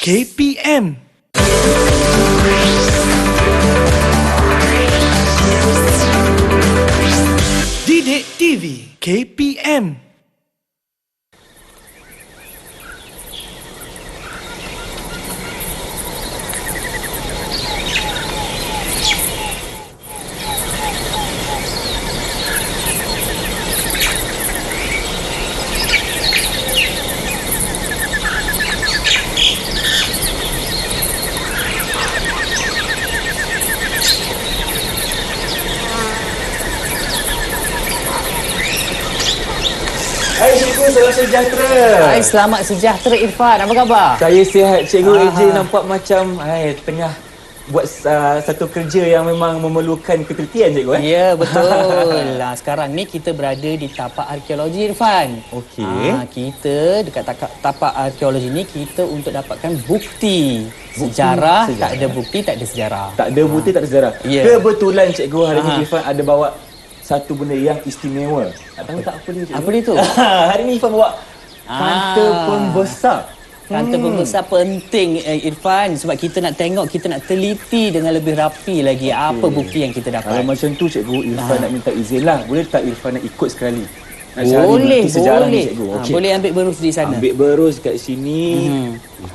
KPM. Didik TV KPM. Hai cikgu, salam sejahtera. Hai, selamat sejahtera Irfan. Apa khabar? Saya sihat cikgu. AJ nampak macam tengah buat satu kerja yang memang memerlukan ketelitian cikgu. Ya, betul. Sekarang ni kita berada di tapak arkeologi Irfan. Okey. Kita dekat tapak arkeologi ni kita untuk dapatkan bukti. Sejarah, tak ada bukti, tak ada sejarah. Tak ada bukti, tak ada sejarah. Ya. Kebetulan cikgu hari ni Irfan ada bawa satu benda yang istimewa. Tak tahu tak apa dia cikgu? Apa dia tu? Hari ni Irfan bawa kanta pembesar. Kanta pembesar penting Irfan, sebab kita nak tengok, kita nak teliti dengan lebih rapi lagi apa bukti yang kita dapat. Kalau macam tu cikgu, Irfan nak minta izin lah. Boleh tak Irfan nak ikut sekali? Nak cari Boleh, bukti sejarah ni boleh. cikgu. Okay. Boleh ambil berus di sana. Ambil berus kat sini.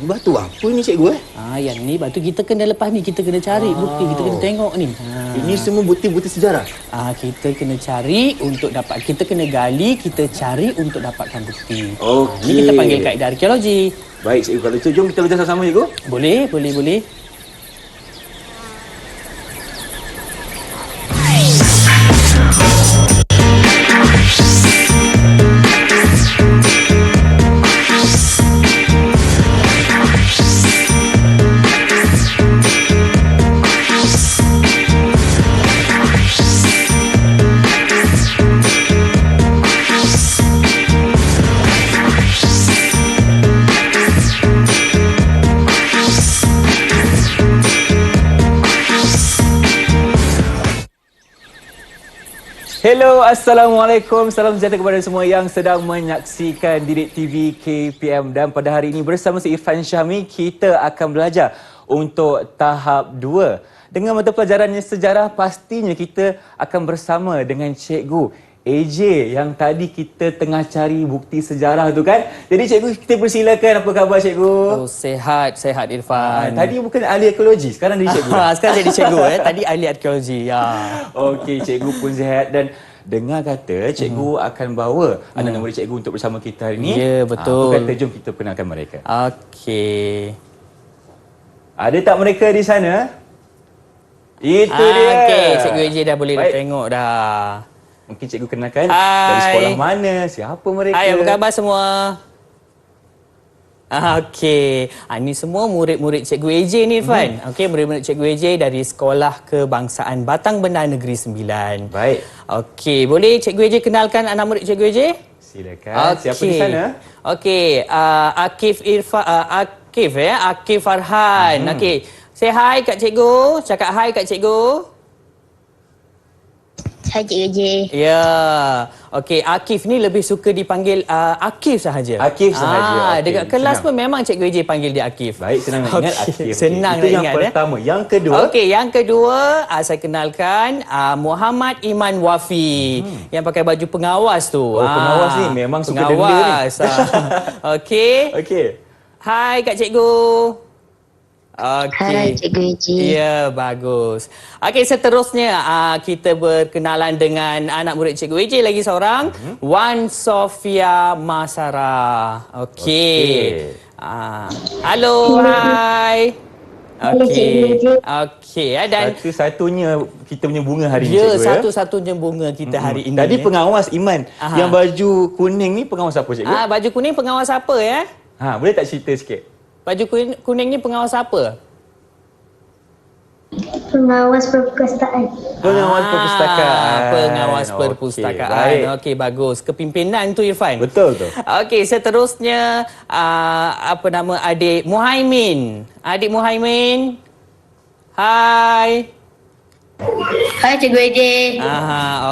Batu apa ni cikgu Yang ni batu kita kena lepas ni kita kena cari bukti, kita kena tengok ni. Ini semua bukti-bukti sejarah. Kita kena cari untuk dapat, kita kena gali, kita cari untuk dapatkan bukti. Okey. Ini kita panggil kaedah arkeologi. Baik cikgu, kalau itu jom kita belajar sama-sama cikgu. Boleh, boleh, boleh. Hello, Assalamualaikum. Salam sejahtera kepada semua yang sedang menyaksikan Didik TV KPM. Dan pada hari ini bersama saya Irfan Syahmi, kita akan belajar untuk tahap 2. Dengan mata pelajarannya sejarah, pastinya kita akan bersama dengan Cikgu AJ yang tadi kita tengah cari bukti sejarah tu kan. Jadi cikgu, kita persilakan, apa khabar cikgu? Sehat Irfan. Tadi bukan ahli arkeologi, sekarang jadi cikgu. Sekarang jadi cikgu Tadi ahli arkeologi. Okey, cikgu pun sihat dan dengar kata cikgu akan bawa anak-anak murid cikgu untuk bersama kita hari ini. Ya, betul. Apa kata jom kita kenalkan mereka. Okey. Ada tak mereka di sana? Itu dia. Okey, cikgu AJ dah boleh Baik. tengok dah. Mungkin cikgu kenalkan Hai. dari sekolah mana, siapa mereka? Hai, apa khabar semua? Okey. Ini semua murid-murid Cikgu AJ ni, Irfan. Okey, murid-murid Cikgu AJ dari Sekolah Kebangsaan Batang Benar Negeri 9. Baik. Okey, boleh Cikgu AJ kenalkan anak murid Cikgu AJ? Silakan. Siapa di sana? Okey, Akif Farhan. Okey. Say hi kat cikgu. Cakap hi kat cikgu. Hai Cikgu J. Ya. Okey, Akif ni lebih suka dipanggil Akif sahaja. Akif sahaja. Okey, dekat kelas senang. pun memang Cikgu AJ panggil dia Akif. Baik, senang nak ingat Akif. Senang Itu nak yang ingat. pertama. Yang kedua. Okey, yang kedua saya kenalkan Muhammad Iman Wafi yang pakai baju pengawas tu. Pengawas ni memang suka denda ni. pengawas. Okey. Okey. Hai Kak Cikgu. Hai Cikgu J. Ya, bagus. Okey, seterusnya kita berkenalan dengan anak murid Cikgu AJ lagi seorang, Wan Sofia Masara. Okey. Halo, hai. Okey. Okey, dan Satu-satunya kita punya bunga hari ni ya, cikgu ya. satu-satunya bunga kita hari ini. Tadi pengawas Iman. Yang baju kuning ni pengawas apa cikgu? Baju kuning pengawas apa ya? Boleh tak cerita sikit? Baju kuning ni pengawas apa? Pengawas perpustakaan. Pengawas perpustakaan. Pengawas Okey, perpustakaan. baik. Okey, bagus. Kepimpinan tu Irfan. Betul tu. Okey, seterusnya apa nama adik Muhaimin. Adik Muhaimin. Hai. Hai Cikgu AJ.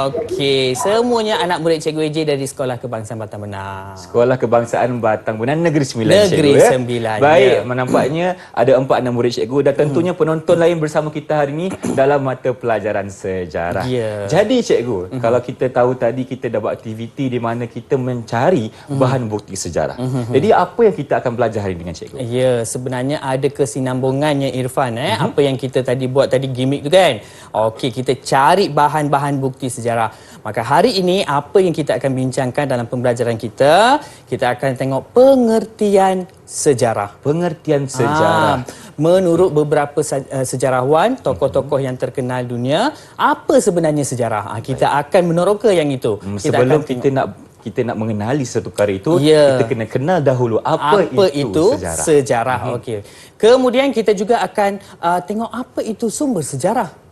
Okey. Semuanya anak murid Cikgu AJ dari Sekolah Kebangsaan Batang Benar. Sekolah Kebangsaan Batang Benar Negeri Sembilan, Negeri cikgu, ya? Sembilan, Baik, ya. menampaknya ada 4 anak murid cikgu dan tentunya penonton lain bersama kita hari ini dalam mata pelajaran sejarah. Ya. Jadi cikgu, kalau kita tahu tadi kita dah buat aktiviti di mana kita mencari bahan bukti sejarah. Jadi apa yang kita akan belajar hari ini dengan cikgu? Ya, sebenarnya ada kesinambungannya Irfan. Apa yang kita tadi buat tadi gimmick tu kan. Okey, kita cari bahan-bahan bukti sejarah. Maka hari ini apa yang kita akan bincangkan dalam pembelajaran kita, kita akan tengok pengertian sejarah. Pengertian sejarah. Menurut beberapa sejarawan, tokoh-tokoh yang terkenal dunia, apa sebenarnya sejarah? Kita akan meneroka yang itu. Sebelum kita nak mengenali satu perkara itu, Ya. kita kena kenal dahulu apa itu sejarah. Okey. Kemudian kita juga akan tengok apa itu sumber sejarah.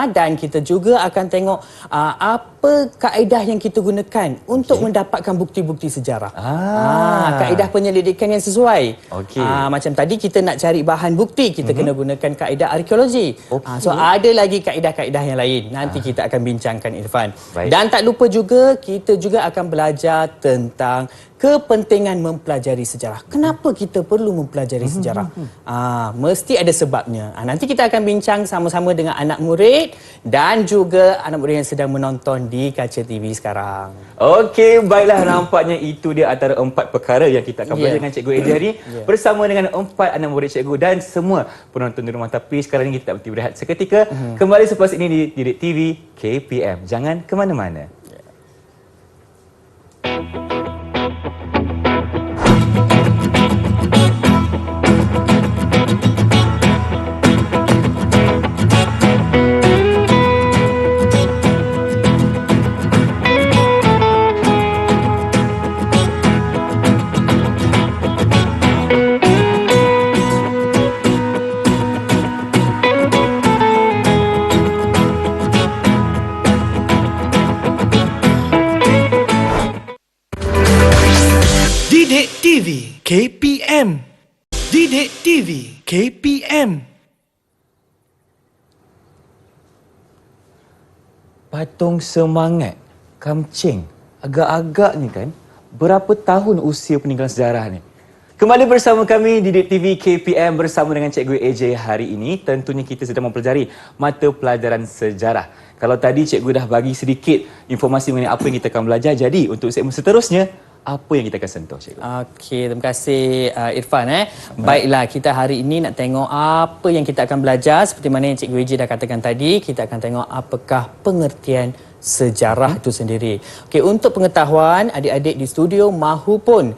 Dan kita juga akan tengok apa kaedah yang kita gunakan untuk mendapatkan bukti-bukti sejarah. Kaedah penyelidikan yang sesuai. Macam tadi kita nak cari bahan bukti, kita kena gunakan kaedah arkeologi. So ada lagi kaedah-kaedah yang lain. Nanti kita akan bincangkan Irfan. Baik. Dan tak lupa juga kita juga akan belajar tentang kepentingan mempelajari sejarah. Kenapa kita perlu mempelajari sejarah? Mesti ada sebabnya. Nanti kita akan bincang sama-sama dengan anak murid dan juga anak murid yang sedang menonton di kaca TV sekarang. Okey, baiklah, nampaknya itu dia antara 4 perkara yang kita akan belajar dengan Cikgu AJ hari bersama dengan 4 anak murid cikgu dan semua penonton di rumah. Tapi sekarang ini kita berhenti berehat seketika. Kembali selepas ini di Didik TV KPM. Jangan ke mana-mana. Didik TV KPM. Didik TV KPM. Patung semangat Kamcheng. Agak-agaknya kan, berapa tahun usia peninggalan sejarah ni? Kembali bersama kami Didik TV KPM bersama dengan Cikgu AJ hari ini. Tentunya kita sedang mempelajari mata pelajaran sejarah. Kalau tadi cikgu dah bagi sedikit informasi mengenai apa yang kita akan belajar. Jadi untuk segmen seterusnya, apa yang kita akan sentuh, cikgu? Okey, terima kasih Irfan. Baiklah, kita hari ini nak tengok apa yang kita akan belajar. Seperti mana yang Cikgu AJ dah katakan tadi, kita akan tengok apakah pengertian sejarah itu sendiri. Okey, untuk pengetahuan adik-adik di studio mahupun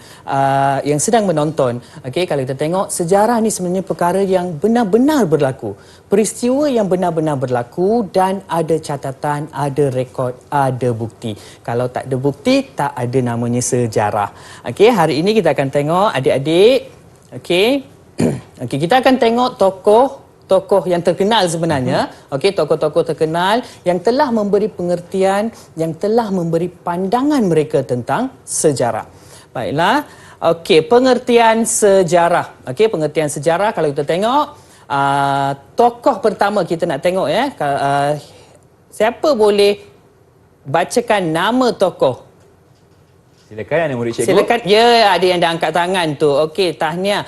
yang sedang menonton, okey, kalau kita tengok sejarah ni sebenarnya perkara yang benar-benar berlaku. Peristiwa yang benar-benar berlaku dan ada catatan, ada rekod, ada bukti. Kalau tak ada bukti, tak ada namanya sejarah. Okey, hari ini kita akan tengok adik-adik, okey. Okey, kita akan tengok tokoh yang terkenal sebenarnya, okey, tokoh-tokoh terkenal yang telah memberi pengertian, yang telah memberi pandangan mereka tentang sejarah. Baiklah, okey, pengertian sejarah. Okey, pengertian sejarah kalau kita tengok tokoh pertama kita nak tengok ya. Siapa boleh bacakan nama tokoh? Silakan anak murid cikgu. Silakan. Ya, ada yang dah angkat tangan tu. Okey, tahniah.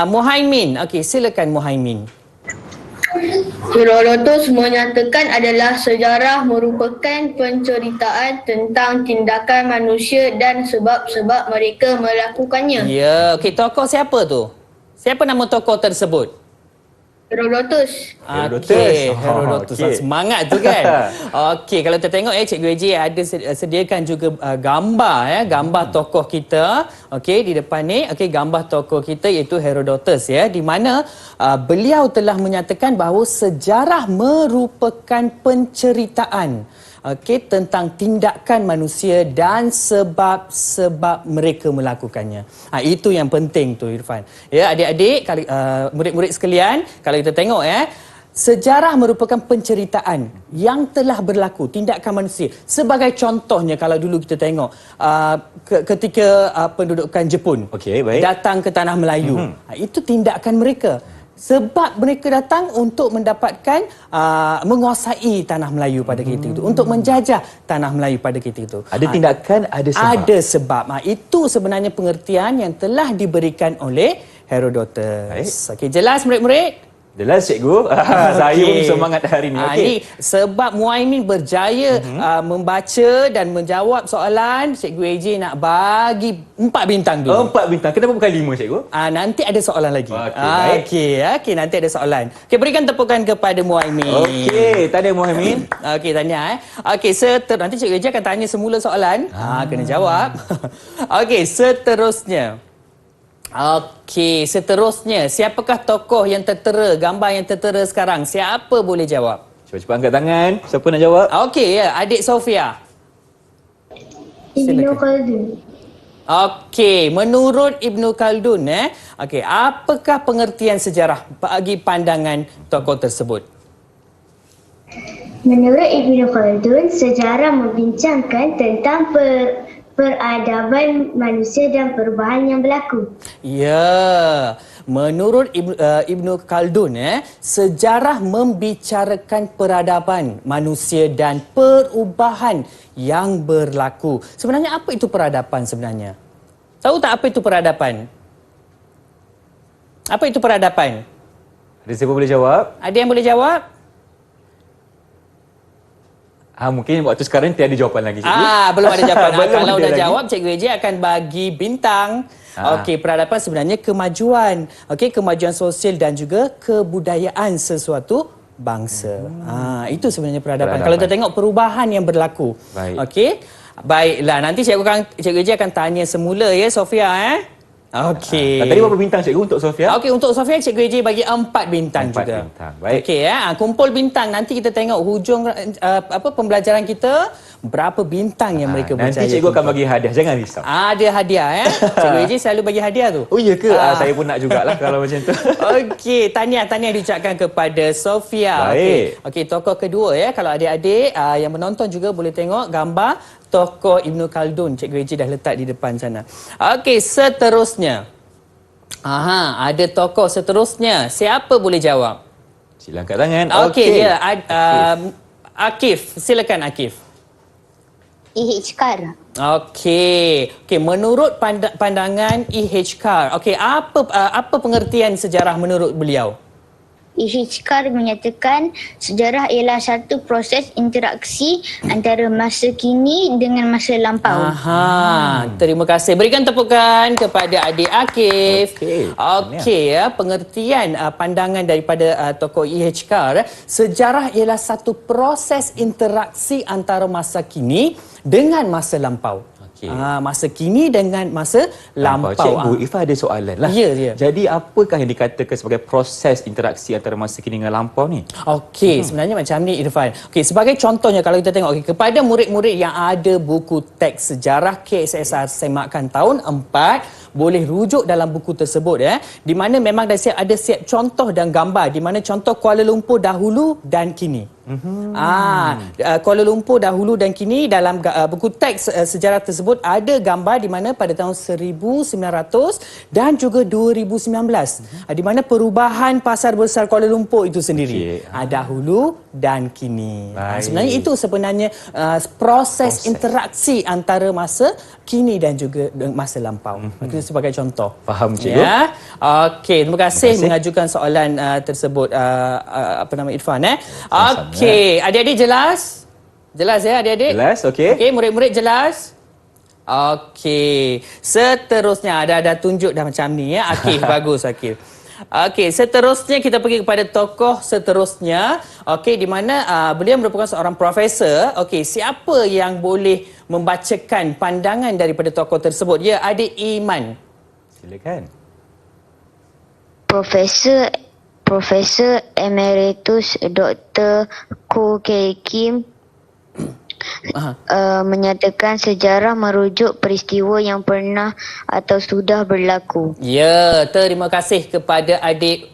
Muhaimin. Okey, silakan Muhaimin. Herodotus menyatakan adalah sejarah merupakan penceritaan tentang tindakan manusia dan sebab-sebab mereka melakukannya. Ya, okey, tokoh siapa tu? Siapa nama tokoh tersebut? Herodotus. Herodotus. Okey. Semangat tu kan. Okey, kalau kita tengok Cikgu AJ ada sediakan juga gambar gambar tokoh kita. Okey, di depan ni, okey, gambar tokoh kita iaitu Herodotus ya, di mana beliau telah menyatakan bahawa sejarah merupakan penceritaan tentang tindakan manusia dan sebab-sebab mereka melakukannya. Itu yang penting tu Irfan. Ya, adik-adik, murid-murid sekalian, kalau kita tengok sejarah merupakan penceritaan yang telah berlaku, tindakan manusia. Sebagai contohnya, kalau dulu kita tengok ketika pendudukan Jepun Okey, baik. datang ke tanah Melayu, itu tindakan mereka. Sebab mereka datang untuk mendapatkan menguasai tanah Melayu pada ketika itu, untuk menjajah tanah Melayu pada ketika itu. Ada tindakan, ada sebab. Ada sebab. Itu sebenarnya pengertian yang telah diberikan oleh Herodotus. Okey, jelas murid-murid? Jelas cikgu. Saya pun semangat hari ni. Okey. Ini sebab Muaimin berjaya membaca dan menjawab soalan, Cikgu AJ nak bagi 4 bintang dulu. 4 bintang. Kenapa bukan 5 cikgu? Nanti ada soalan lagi. Okey, baik. Okey, nanti ada soalan. Okey, berikan tepukan kepada Muaimin. Okey, tahniah Muhammad. Okey, tahniah. Okey, nanti Cikgu AJ akan tanya semula soalan. Kena jawab. Okey, seterusnya. Okey, seterusnya. Siapakah tokoh yang tertera, gambar yang tertera sekarang? Siapa boleh jawab? Cepat-cepat angkat tangan. Siapa nak jawab? Okey, ya, adik Sofia. Ibnu Khaldun. Okey, menurut Ibnu Khaldun, okey, apakah pengertian sejarah bagi pandangan tokoh tersebut? Menurut Ibnu Khaldun, sejarah membincangkan tentang peradaban manusia dan perubahan yang berlaku. Ya, menurut Ibnu Khaldun, sejarah membicarakan peradaban manusia dan perubahan yang berlaku. Sebenarnya apa itu peradaban sebenarnya? Tahu tak apa itu peradaban? Apa itu peradaban? Ada siapa boleh jawab? Ada yang boleh jawab? Mungkin waktu sekarang tiada jawapan lagi cikgu. Belum ada jawapan. Belum Kalau ada dah lagi. jawab, Cikgu AJ akan bagi bintang. Okey, peradaban sebenarnya kemajuan. Okey, kemajuan sosial dan juga kebudayaan sesuatu bangsa. Itu sebenarnya peradaban. Kalau kita tengok perubahan yang berlaku. Baik. Okey. Baiklah, nanti Cikgu AJ akan tanya semula ya Sofia. Okey. Tadi berapa bintang cikgu untuk Sofia? Okey, untuk Sofia Cikgu AJ bagi 4 bintang 4 juga. bintang. Baik. Okey kumpul bintang, nanti kita tengok hujung pembelajaran kita berapa bintang yang mereka berjaya. Nanti cikgu akan bagi hadiah. Jangan risau. Ada hadiah Cikgu AJ selalu bagi hadiah tu. Oh iya ke? Saya pun nak jugalah kalau macam tu. Okey, tahniah diucapkan kepada Sofia. Okey, tokoh kedua kalau adik-adik yang menonton juga boleh tengok gambar tokoh Ibnu Khaldun. Cikgu AJ dah letak di depan sana. Okey, seterusnya. Ada tokoh seterusnya. Siapa boleh jawab? Sila angkat tangan. Okey, dia Akif. Silakan Akif. Ihkar. Okey, menurut pandangan Ihkar. Okey, apa pengertian sejarah menurut beliau? Ihkar menyatakan sejarah ialah satu proses interaksi antara masa kini dengan masa lampau. Terima kasih. Berikan tepukan kepada adik Akif. Okey, pengertian pandangan daripada tokoh Ihkar, sejarah ialah satu proses interaksi antara masa kini dengan masa lampau. Masa kini dengan masa lampau. Cikgu, Ifah ada soalan lah. Ya. Jadi apakah yang dikatakan sebagai proses interaksi antara masa kini dengan lampau ni? Okey, sebenarnya macam ni Irfan. Okey, sebagai contohnya kalau kita tengok kepada murid-murid yang ada buku teks sejarah KSSR Semakan tahun 4, boleh rujuk dalam buku tersebut di mana memang dah ada siap contoh dan gambar di mana contoh Kuala Lumpur dahulu dan kini. Kuala Lumpur dahulu dan kini dalam buku teks sejarah tersebut ada gambar di mana pada tahun 1900 dan juga 2019 di mana perubahan pasar besar Kuala Lumpur itu sendiri dahulu dan kini. Sebenarnya itu proses interaksi antara masa kini dan juga masa lampau. Itu sebagai contoh. Faham cikgu? Okey, terima kasih mengajukan soalan tersebut Irfan Okey, adik-adik jelas? Jelas adik-adik? Jelas, okey. Okey, murid-murid jelas? Okey, seterusnya ada tunjuk dah macam ni Akif. Bagus Akif. Okey, seterusnya kita pergi kepada tokoh seterusnya. Okey, di mana beliau merupakan seorang profesor. Okey, siapa yang boleh membacakan pandangan daripada tokoh tersebut? Ya, adik Iman. Silakan. Profesor Emeritus Dr. Ko Kei Kim menyatakan sejarah merujuk peristiwa yang pernah atau sudah berlaku. Ya, terima kasih kepada adik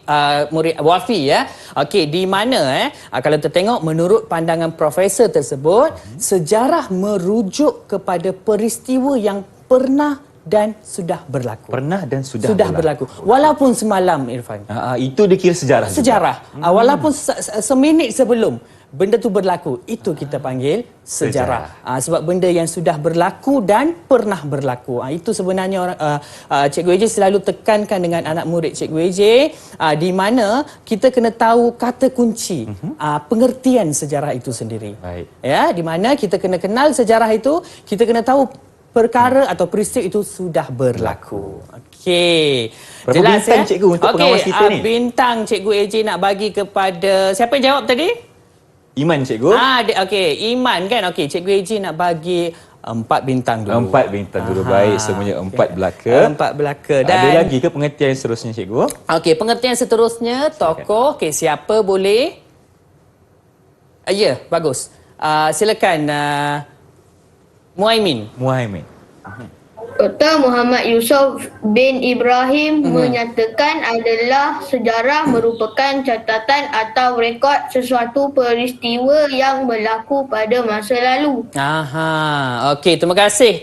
murid Wafi Okey, di mana kalau kita tengok menurut pandangan profesor tersebut, sejarah merujuk kepada peristiwa yang pernah dan sudah berlaku. Pernah dan sudah berlaku. Walaupun semalam, Irfan. Itu dia kira sejarah juga. Sejarah. Walaupun seminit sebelum benda tu berlaku, itu kita panggil sejarah. Sebab benda yang sudah berlaku dan pernah berlaku. Itu sebenarnya orang Cikgu AJ selalu tekankan dengan anak murid Cikgu AJ, di mana kita kena tahu kata kunci pengertian sejarah itu sendiri. Baik. Ya, di mana kita kena kenal sejarah itu, kita kena tahu perkara atau peristiwa itu sudah berlaku. Okey. Berapa Jelas bintang, ya? Cikgu, untuk pengawas kita ni? Bintang Cikgu AJ nak bagi kepada siapa yang jawab tadi? Iman, Cikgu. Okey, Iman kan. Okey, Cikgu AJ nak bagi 4 bintang dulu. 4 bintang dulu. Baik, semuanya 4 belaka. 4 belaka. Dan ada lagi ke pengertian seterusnya, Cikgu? Okey, pengertian seterusnya tokoh. Okey, siapa boleh? Ya, bagus. Silakan Muhaimin. Dr. Muhammad Yusof bin Ibrahim menyatakan adalah sejarah merupakan catatan atau rekod sesuatu peristiwa yang berlaku pada masa lalu. Okey, terima kasih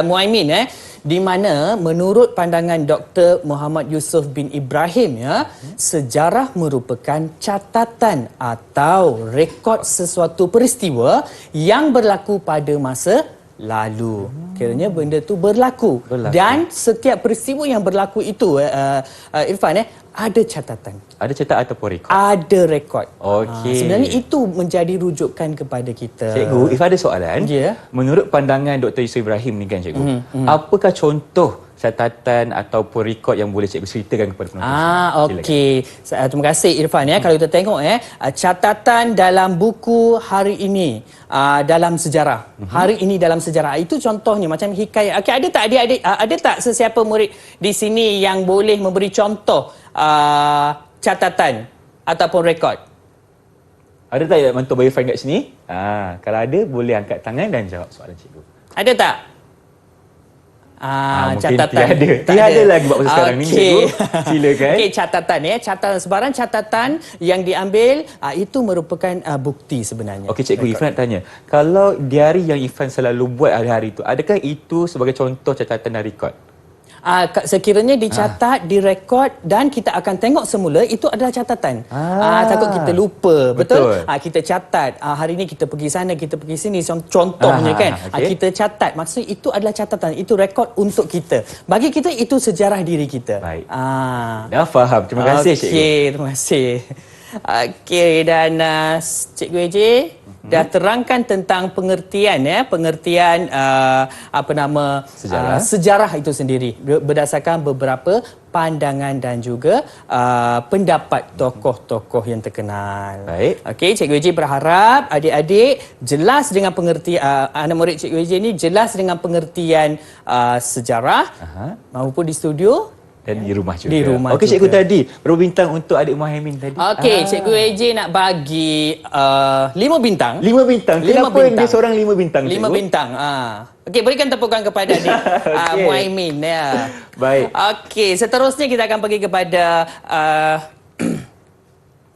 Muhaimin. Di mana menurut pandangan Dr. Muhammad Yusof bin Ibrahim, sejarah merupakan catatan atau rekod sesuatu peristiwa yang berlaku pada masa lalu. Kiranya benda tu berlaku. Dan setiap peristiwa yang berlaku itu Irfan ada catatan. Ada catatan ataupun rekod? Ada rekod. Okey. Sebenarnya itu menjadi rujukan kepada kita. Cikgu, if ada soalan, menurut pandangan Dr. Yusof Ibrahim ni kan, Cikgu, apakah contoh catatan ataupun rekod yang boleh Cikgu ceritakan kepada penonton? Okey. Terima kasih Irfan. Kalau kita tengok catatan dalam buku hari ini dalam sejarah. Hari ini dalam sejarah. Itu contohnya macam hikayat. Okey, ada tak adik-adik, ada tak sesiapa murid di sini yang boleh memberi contoh catatan ataupun rekod? Ada tak yang mentor Irfan kat sini? Kalau ada, boleh angkat tangan dan jawab soalan Cikgu. Ada tak? Catatan. Tiada lagi buat masa sekarang ni, Cikgu. Silakan. Okey, catatan catatan sebarang catatan yang diambil itu merupakan bukti sebenarnya. Okey, Cikgu, Irfan nak tanya. Kalau diari yang Irfan selalu buat hari-hari itu, adakah itu sebagai contoh catatan dan rekod? Sekiranya dicatat, direkod dan kita akan tengok semula itu adalah catatan. Takut kita lupa, betul? Kita catat, hari ini kita pergi sana, kita pergi sini, contohnya kan. Kita catat, maksudnya itu adalah catatan, itu rekod untuk kita. Bagi kita itu sejarah diri kita. Baik. Dah faham. Terima kasih, Cikgu. Okey, terima kasih. Okey, dan Cikgu AJ dah terangkan tentang pengertian sejarah itu sendiri berdasarkan beberapa pandangan dan juga pendapat tokoh-tokoh yang terkenal. Baik. Okey, Cikgu AJ berharap adik-adik jelas dengan pengertian anak murid Cikgu AJ ni jelas dengan pengertian sejarah maupun di studio dan di rumah juga. Di rumah Okey, juga. Cikgu, tadi berapa bintang untuk adik Muhaimin tadi? Okey, Cikgu AJ nak bagi 5 bintang. 5 bintang? Kenapa dia seorang 5 bintang, Cikgu? 5 bintang. Okey, berikan tepukan kepada adik Muhaimin. Baik. Okey, seterusnya kita akan pergi kepada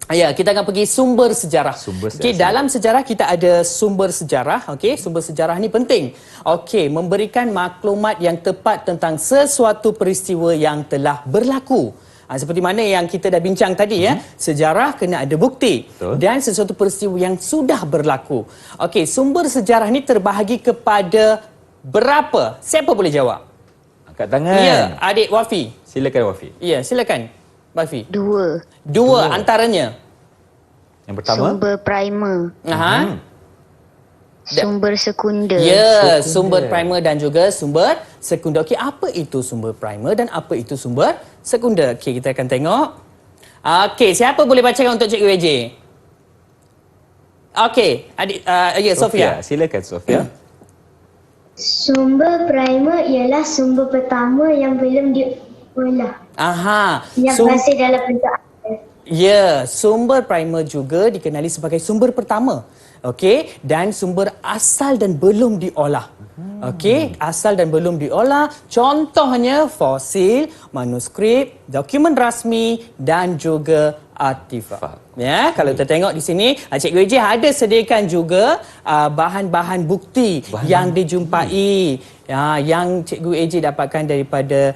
kita akan pergi sumber sejarah. Okey, dalam sejarah kita ada sumber sejarah. Okey, sumber sejarah ni penting. Okey, memberikan maklumat yang tepat tentang sesuatu peristiwa yang telah berlaku. Seperti mana yang kita dah bincang tadi sejarah kena ada bukti. Betul. Dan sesuatu peristiwa yang sudah berlaku. Okey, sumber sejarah ni terbahagi kepada berapa? Siapa boleh jawab? Angkat tangan. Ya, adik Wafi. Silakan, Wafi. Ya, silakan. Wafi. 2. Antaranya. Yang pertama? Sumber primer. Sumber sekunder. Ya, sumber primer dan juga sumber sekunder. Okey, apa itu sumber primer dan apa itu sumber sekunder? Okey, kita akan tengok. Okey, siapa boleh bacakan untuk Cikgu AJ? Okey, adik Sofia. Silakan, Sofia. Sumber primer ialah sumber pertama yang belum diolah. Yang masih dalam bentuk air. Ya, sumber primer juga dikenali sebagai sumber pertama. Okey, dan sumber asal dan belum diolah. Okey, asal dan belum diolah. Contohnya fosil, manuskrip, dokumen rasmi dan juga artifak. Ya, kalau kita tengok di sini, Cikgu Eji ada sediakan juga bahan-bahan bukti yang dijumpai, yang Cikgu Eji dapatkan daripada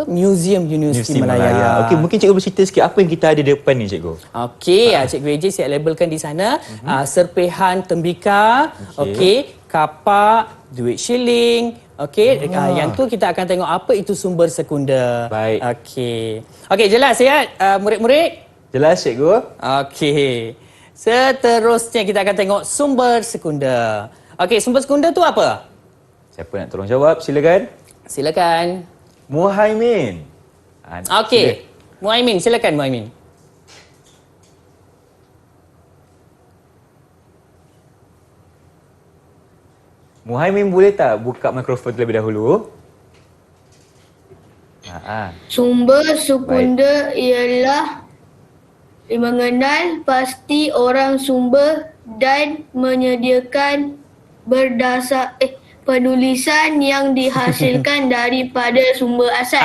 Museum Universiti Malaya. Okey, mungkin cikgu bercerita sikit apa yang kita ada di depan ni, cikgu. Okey, Cikgu Eji siap labelkan di sana serpihan tembikar, okey, kapak, duit shilling. Okey, yang tu kita akan tengok apa itu sumber sekunder. Baik. Okey, jelas ya murid-murid? Jelas, cikgu. Okey. Seterusnya kita akan tengok sumber sekunder. Okey, sumber sekunder tu apa? Siapa nak tolong jawab? Silakan. Silakan. Muhaimin. Okey. Muhaimin, silakan Muhaimin. Muhaimin boleh tak buka mikrofon terlebih dahulu? Sumber sekunder ialah mengenal pasti orang sumber dan menyediakan penulisan yang dihasilkan daripada sumber asal.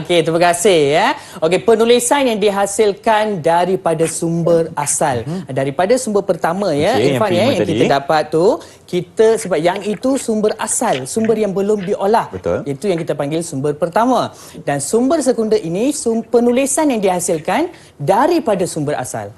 Okey, terima kasih ya. Okey, penulisan yang dihasilkan daripada sumber asal. Daripada sumber pertama ya, Irfan ya, yang kita dapat tu, kita sebab yang itu sumber asal, sumber yang belum diolah. Betul. Itu yang kita panggil sumber pertama. Dan sumber sekunder ini penulisan yang dihasilkan daripada sumber asal.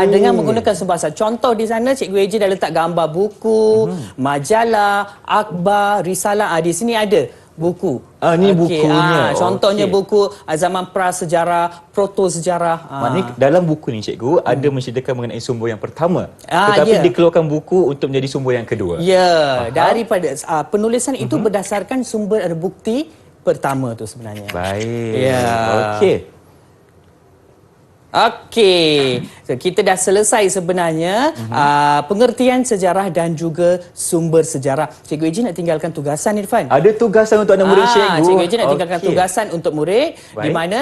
Dengan menggunakan sumber asal. Contoh di sana Cikgu Eji dah letak gambar buku, majalah, akhbar, risalah. Di sini ada buku. Ni bukunya. Contohnya buku zaman prasejarah, proto-sejarah. Maknanya dalam buku ni, cikgu, ada menceritakan mengenai sumber yang pertama. Tetapi dikeluarkan buku untuk menjadi sumber yang kedua. Ya, daripada penulisan itu berdasarkan sumber bukti pertama tu sebenarnya. Baik. Ya. Okey. Okey, so, kita dah selesai sebenarnya pengertian sejarah dan juga sumber sejarah. Cikgu Eji nak tinggalkan tugasan, Irfan. Ada tugasan untuk anak murid, cikgu. Cikgu Eji nak tinggalkan tugasan untuk murid. Baik. Di mana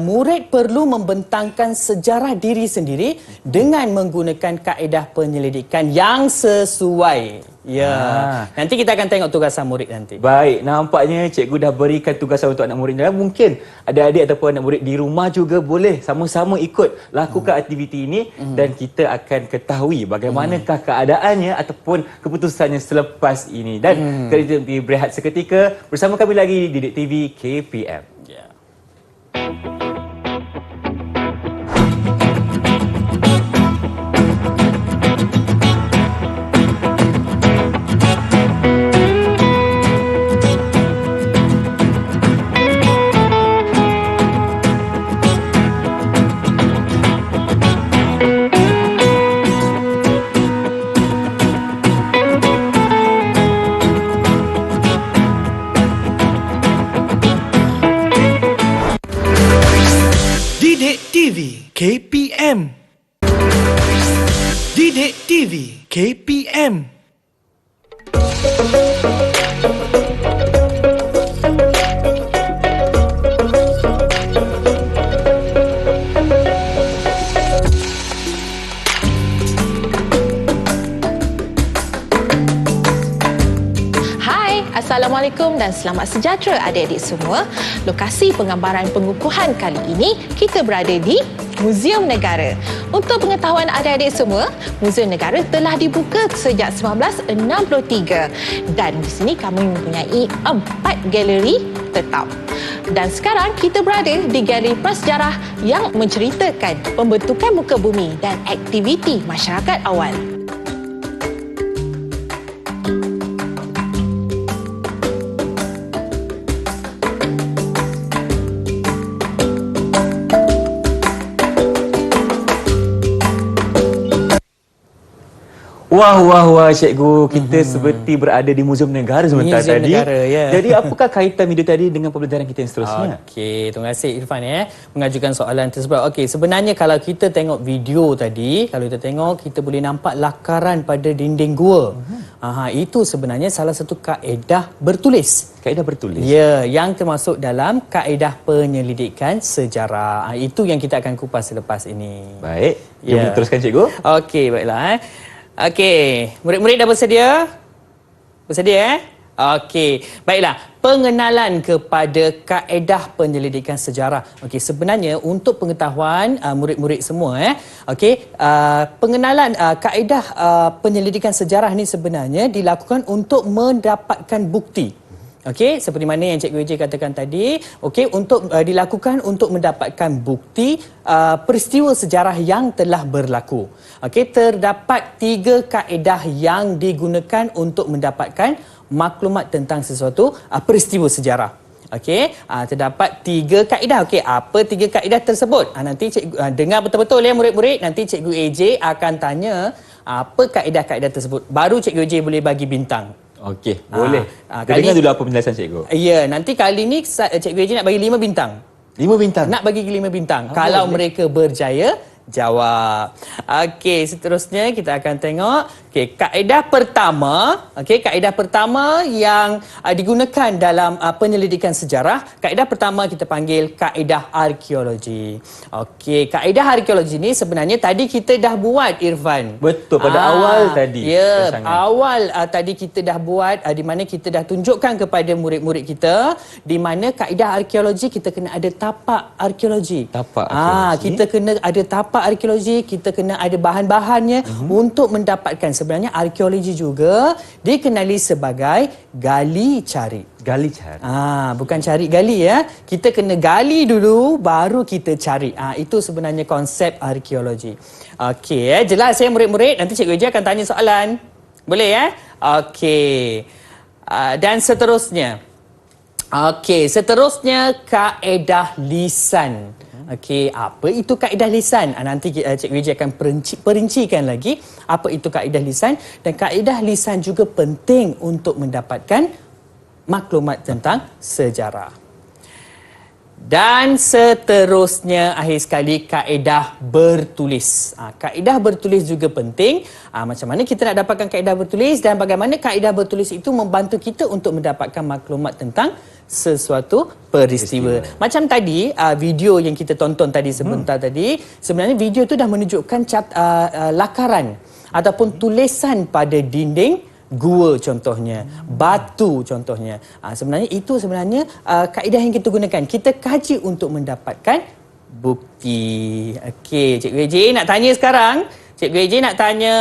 murid perlu membentangkan sejarah diri sendiri dengan menggunakan kaedah penyelidikan yang sesuai. Ya. Nanti kita akan tengok tugasan murid nanti. Baik, nampaknya cikgu dah berikan tugasan untuk anak murid. Dan mungkin adik-adik ataupun anak murid di rumah juga boleh sama-sama ikut lakukan aktiviti ini dan kita akan ketahui bagaimanakah keadaannya ataupun keputusannya selepas ini. Dan kita berehat seketika bersama kami lagi di Didik TV KPM. Didik TV KPM. Didik TV KPM. Assalamualaikum dan selamat sejahtera adik-adik semua. Lokasi penggambaran pengukuhan kali ini kita berada di Museum Negara. Untuk pengetahuan adik-adik semua, Museum Negara telah dibuka sejak 1963 dan di sini kami mempunyai 4 galeri tetap. Dan sekarang kita berada di galeri prasejarah yang menceritakan pembentukan muka bumi dan aktiviti masyarakat awal. Wah, cikgu. Kita seperti berada di Museum Negara sebentar tadi. Jadi apakah kaitan video tadi dengan pembelajaran kita yang seterusnya? Okey, terima kasih Irfan mengajukan soalan tersebut. Okey, sebenarnya kalau kita tengok video tadi, kalau kita tengok, kita boleh nampak lakaran pada dinding gua. Itu sebenarnya salah satu kaedah bertulis. Kaedah bertulis? Ya, yang termasuk dalam kaedah penyelidikan sejarah. Itu yang kita akan kupas selepas ini. Baik, jom teruskan cikgu. Okey, baiklah. Okey, murid-murid dah bersedia? Bersedia Okey, baiklah. Pengenalan kepada kaedah penyelidikan sejarah. Okey, sebenarnya untuk pengetahuan murid-murid semua okey, pengenalan kaedah penyelidikan sejarah ni sebenarnya dilakukan untuk mendapatkan bukti. Okey, seperti mana yang Cikgu AJ katakan tadi, okey, untuk dilakukan untuk mendapatkan bukti peristiwa sejarah yang telah berlaku. Okey, terdapat 3 kaedah yang digunakan untuk mendapatkan maklumat tentang sesuatu peristiwa sejarah. Okey, terdapat 3 kaedah. Okey, apa 3 kaedah tersebut? Nanti cikgu dengar betul-betul ya murid-murid. Nanti Cikgu AJ akan tanya apa kaedah-kaedah tersebut. Baru Cikgu AJ boleh bagi bintang. Okey, boleh. Kali Dengar dulu apa penjelasan cikgu. Ya, nanti kali ni Cikgu AJ nak bagi 5 bintang. 5 bintang. Nak bagi 5 bintang. Kalau mereka berjaya jawab. Okey, seterusnya kita akan tengok kaedah pertama. Okey, kaedah pertama yang digunakan dalam penyelidikan sejarah. Kaedah pertama kita panggil kaedah arkeologi. Okey, kaedah arkeologi ni sebenarnya tadi kita dah buat, Irfan. Betul, pada awal tadi. Ya, awal tadi kita dah buat di mana kita dah tunjukkan kepada murid-murid kita di mana kaedah arkeologi kita kena ada tapak arkeologi. Tapak arkeologi. Kita kena ada tapak arkeologi, kita kena ada bahan-bahannya untuk mendapatkan. Sebenarnya arkeologi juga dikenali sebagai gali cari. Gali cari. Bukan cari gali ya. Kita kena gali dulu baru kita cari. Itu sebenarnya konsep arkeologi. Okey, jelas ya murid-murid. Nanti Cikgu AJ akan tanya soalan. Boleh ya? Okey. Dan seterusnya. Okey, seterusnya kaedah lisan. Okey, apa itu kaedah lisan? Nanti Cikgu AJ akan perincikan lagi apa itu kaedah lisan, dan kaedah lisan juga penting untuk mendapatkan maklumat tentang sejarah. Dan seterusnya, akhir sekali, kaedah bertulis. Kaedah bertulis juga penting. Macam mana kita nak dapatkan kaedah bertulis dan bagaimana kaedah bertulis itu membantu kita untuk mendapatkan maklumat tentang sesuatu peristiwa. Macam tadi, video yang kita tonton tadi sebentar tadi, sebenarnya video tu dah menunjukkan lakaran ataupun tulisan pada dinding gua contohnya, batu contohnya. Sebenarnya itu kaedah yang kita gunakan. Kita kaji untuk mendapatkan bukti. Okey, Cikgu AJ nak tanya sekarang. Cikgu AJ nak tanya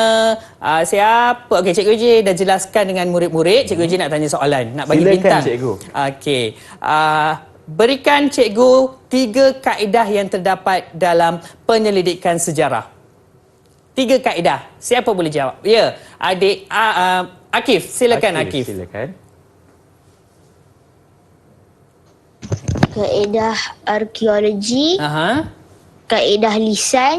siapa? Okey, Cikgu AJ dah jelaskan dengan murid-murid. Cikgu AJ nak tanya soalan, nak bagi Silakan, bintang. Cikgu. Okey. Berikan Cikgu 3 kaedah yang terdapat dalam penyelidikan sejarah. 3 kaedah. Siapa boleh jawab? Ya, adik Akif, silakan Akif. Silakan. Kaedah arkeologi, kaedah lisan,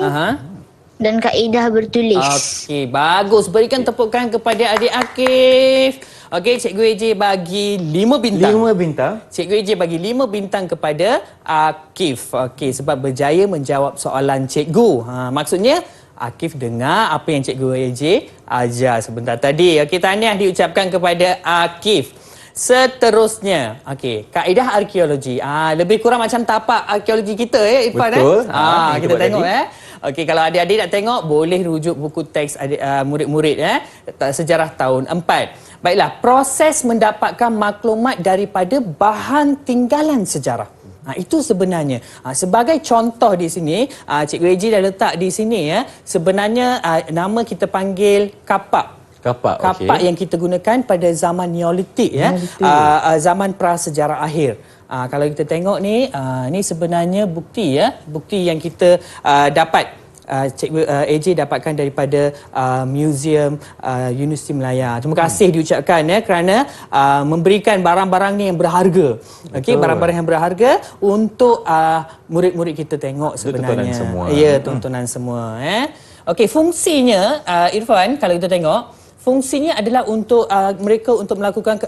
dan kaedah bertulis. Okey, bagus. Berikan tepukan kepada adik Akif. Okey, Cikgu AJ bagi 5 bintang. 5 bintang. Cikgu AJ bagi 5 bintang kepada Akif. Okey, sebab berjaya menjawab soalan cikgu. Maksudnya Akif dengar apa yang Cikgu AJ ajar sebentar tadi. Okey, tahniah diucapkan kepada Akif. Seterusnya, okey, kaedah arkeologi. Lebih kurang macam tapak arkeologi kita Irfan. Betul. Kita tengok Okey, kalau adik-adik nak tengok boleh rujuk buku teks murid-murid sejarah tahun 4. Baiklah, proses mendapatkan maklumat daripada bahan tinggalan sejarah. Itu sebenarnya. Sebagai contoh di sini, Cikgu AJ dah letak di sini sebenarnya nama kita panggil kapak. Kapak yang kita gunakan pada zaman Neolitik zaman prasejarah akhir. Kalau kita tengok ni sebenarnya bukti bukti yang kita dapat. Cikgu AJ dapatkan daripada Museum Universiti Melaya. Terima kasih diucapkan kerana memberikan barang-barang ni yang berharga. Okey, barang-barang yang berharga untuk murid-murid kita tengok sebenarnya. Tontonan semua. Ya, tontonan semua Okey, fungsinya Irfan, kalau kita tengok, fungsinya adalah untuk mereka untuk melakukan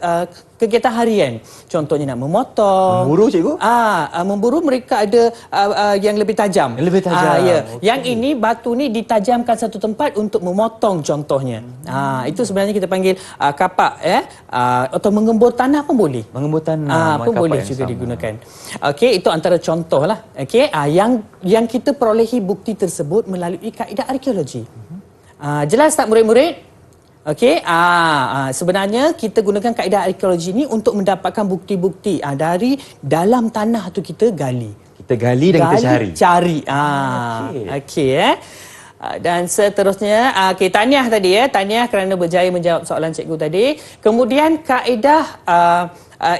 kegiatan harian. Contohnya nak memotong. Memburu, cikgu? Memburu mereka ada yang lebih tajam. Yang lebih tajam. Ya. Okay. Yang ini batu ni ditajamkan satu tempat untuk memotong contohnya. Itu sebenarnya kita panggil kapak atau mengembur tanah pun boleh. Mengembur tanah pun boleh juga digunakan. Okey, itu antara contohlah. Okey, yang kita perolehi bukti tersebut melalui kaedah arkeologi. Jelas tak murid-murid? Okey, sebenarnya kita gunakan kaedah arkeologi ni untuk mendapatkan bukti-bukti dari dalam tanah tu kita gali. Kita gali dan kita cari. Cari. Okey. Dan seterusnya, tahniah tadi tahniah kerana berjaya menjawab soalan cikgu tadi. Kemudian kaedah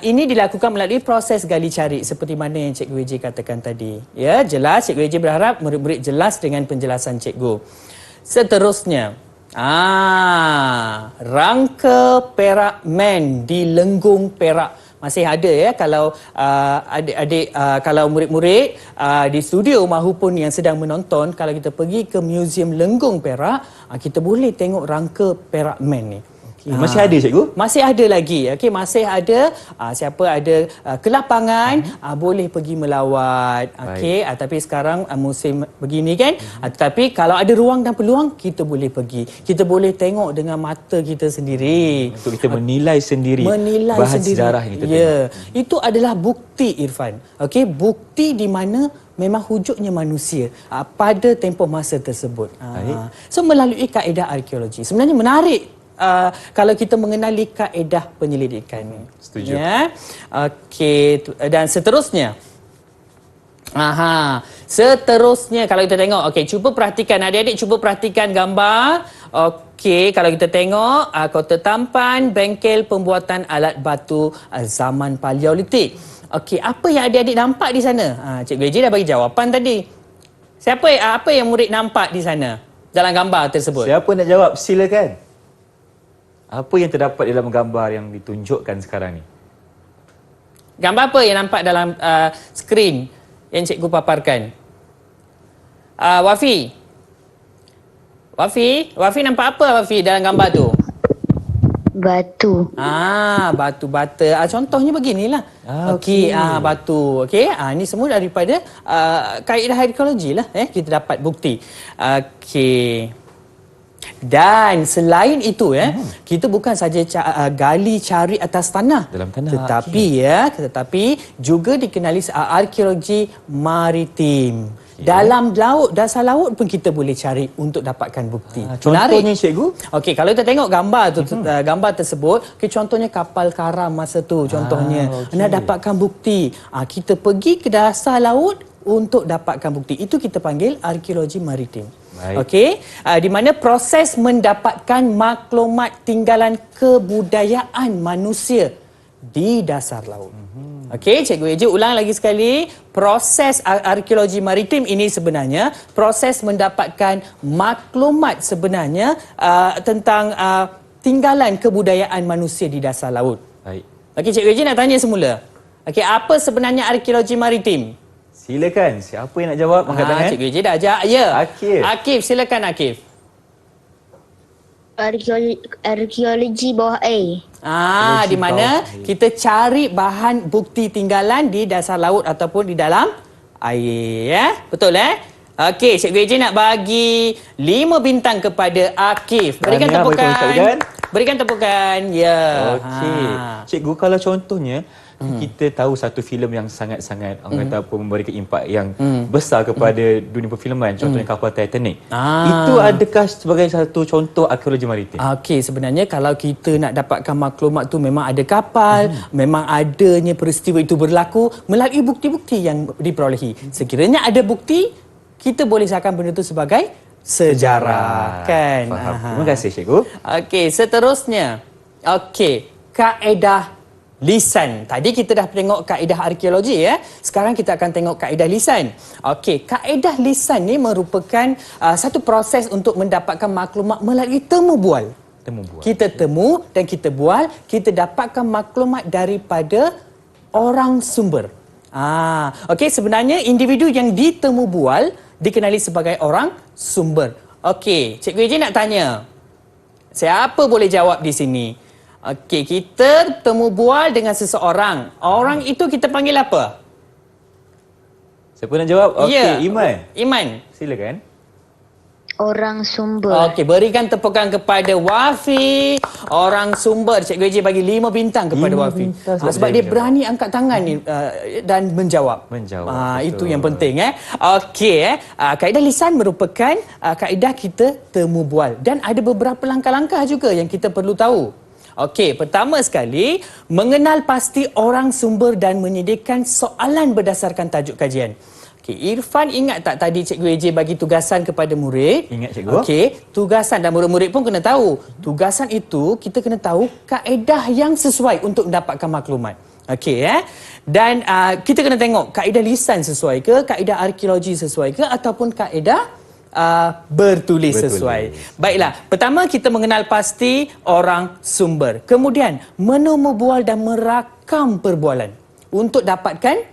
ini dilakukan melalui proses gali cari seperti mana yang Cikgu Eji katakan tadi. Ya, jelas Cikgu Eji berharap murid-murid jelas dengan penjelasan cikgu. Seterusnya, rangka perak men di Lenggung Perak. Masih ada kalau adik-adik, kalau murid-murid di studio mahupun yang sedang menonton, kalau kita pergi ke Museum Lenggung Perak, kita boleh tengok rangka perak men ni. Masih ada cikgu? Masih ada lagi. Okey, masih ada. Siapa ada kelapangan boleh pergi melawat. Okey, tapi sekarang musim begini kan. Tetapi kalau ada ruang dan peluang, kita boleh pergi. Kita boleh tengok dengan mata kita sendiri. Untuk kita menilai sendiri bahan sejarah yang kita tengok. Itu adalah bukti, Irfan. Okey, bukti di mana memang wujudnya manusia pada tempoh masa tersebut. So melalui kaedah arkeologi. Sebenarnya menarik kalau kita mengenali kaedah penyelidikan ni. Setuju. Ya. Okey, dan seterusnya. Seterusnya kalau kita tengok, okey, cuba perhatikan adik-adik, cuba perhatikan gambar. Okey, kalau kita tengok kota Tampan, bengkel pembuatan alat batu zaman Paleolitik. Okey, apa yang adik-adik nampak di sana? Cikgu Eji dah bagi jawapan tadi. Apa yang murid nampak di sana dalam gambar tersebut? Siapa nak jawab? Silakan. Apa yang terdapat dalam gambar yang ditunjukkan sekarang ni? Gambar apa yang nampak dalam skrin yang cikgu paparkan? Wafi nampak apa Wafi dalam gambar tu? Batu. Batu bata. Contohnya beginilah. Okey, batu. Okey, ini semua daripada kaedah arkeologi lah. Kita dapat bukti. Okey. Dan selain itu kita bukan saja gali cari atas tanah dalam tanah, tetapi juga dikenali arkeologi maritim. Dalam laut, dasar laut pun kita boleh cari untuk dapatkan bukti. Contohnya cikgu? Okey, kalau kita tengok gambar tu, gambar tersebut, contohnya kapal karam masa tu contohnya. Nak dapatkan bukti, kita pergi ke dasar laut untuk dapatkan bukti. Itu kita panggil arkeologi maritim. Okey, di mana proses mendapatkan maklumat tinggalan kebudayaan manusia di dasar laut. Okey, Cikgu Eji ulang lagi sekali. Proses arkeologi maritim ini sebenarnya proses mendapatkan maklumat sebenarnya tentang tinggalan kebudayaan manusia di dasar laut. Baik. Okey, Cikgu Eji nak tanya semula. Okey, apa sebenarnya arkeologi maritim? Silakan. Siapa yang nak jawab? Angkat tangan. Cikgu Eji dah ajak. Ya. Akif, silakan Akif. Arkeologi bawah air. Di mana kita cari bahan bukti tinggalan di dasar laut ataupun di dalam air. Betul Okey, Cikgu Eji nak bagi 5 bintang kepada Akif. Berikan tepukan. Berikan tepukan. Ya. Okey. Cikgu, kalau contohnya kita tahu satu filem yang sangat-sangat orang kata apa memberikan impak yang besar kepada dunia perfilman, contohnya kapal Titanic. Itu adakah sebagai satu contoh arkeologi maritim? Okey, sebenarnya kalau kita nak dapatkan maklumat tu memang ada kapal, memang adanya peristiwa itu berlaku melalui bukti-bukti yang diperolehi. Sekiranya ada bukti, kita boleh sahkan benda itu sebagai sejarah. Kan? Faham. Terima kasih cikgu. Okey, seterusnya. Okey, kaedah lisan. Tadi kita dah tengok kaedah arkeologi Sekarang kita akan tengok kaedah lisan. Okey, kaedah lisan ni merupakan satu proses untuk mendapatkan maklumat melalui temu bual. Kita temu dan kita bual, kita dapatkan maklumat daripada orang sumber. Okey, sebenarnya individu yang ditemu bual dikenali sebagai orang sumber. Okey, Cikgu Eji nak tanya. Siapa boleh jawab di sini? Okey, kita temu bual dengan seseorang. Orang itu kita panggil apa? Siapa nak jawab? Okey, Iman. Iman. Silakan. orang sumber. Okey, berikan tepukan kepada Wafi, orang sumber. Cikgu Eji bagi 5 bintang kepada 5 Wafi. bintang Sebab dia berani angkat tangan ni dan menjawab. Itu yang penting. Okey, kaedah lisan merupakan kaedah kita temu bual. Dan ada beberapa langkah-langkah juga yang kita perlu tahu. Okey, pertama sekali, mengenal pasti orang sumber dan menyediakan soalan berdasarkan tajuk kajian. Okey, Irfan ingat tak tadi Cikgu AJ bagi tugasan kepada murid? Ingat, Cikgu. Okey, tugasan dan murid-murid pun kena tahu. Tugasan itu kita kena tahu kaedah yang sesuai untuk mendapatkan maklumat. Okey, Dan kita kena tengok kaedah lisan sesuai ke, kaedah arkeologi sesuai ke ataupun kaedah bertulis sesuai. Baiklah, pertama kita mengenal pasti orang sumber. Kemudian menemu bual dan merakam perbualan untuk dapatkan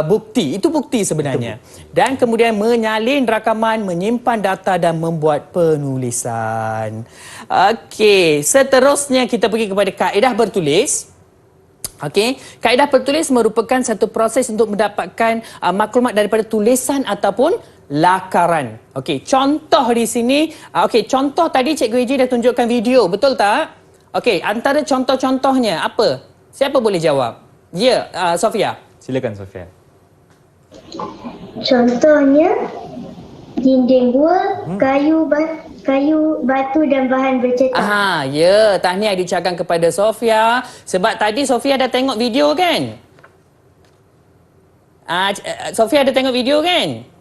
bukti. Itu bukti sebenarnya. Dan kemudian menyalin rakaman, menyimpan data dan membuat penulisan. Okey, seterusnya kita pergi kepada kaedah bertulis. Okey, kaedah bertulis merupakan satu proses untuk mendapatkan maklumat daripada tulisan ataupun lakaran. Okey, contoh di sini, contoh tadi Cikgu Eji dah tunjukkan video, betul tak? Okey, antara contoh-contohnya apa? Siapa boleh jawab? Ya, Sofia. Silakan Sofia. Contohnya, dinding gua, kayu, batu dan bahan bercetak. Ya, tahniah diucapkan kepada Sofia. Sebab tadi Sofia dah tengok video kan? Sofia dah tengok video kan?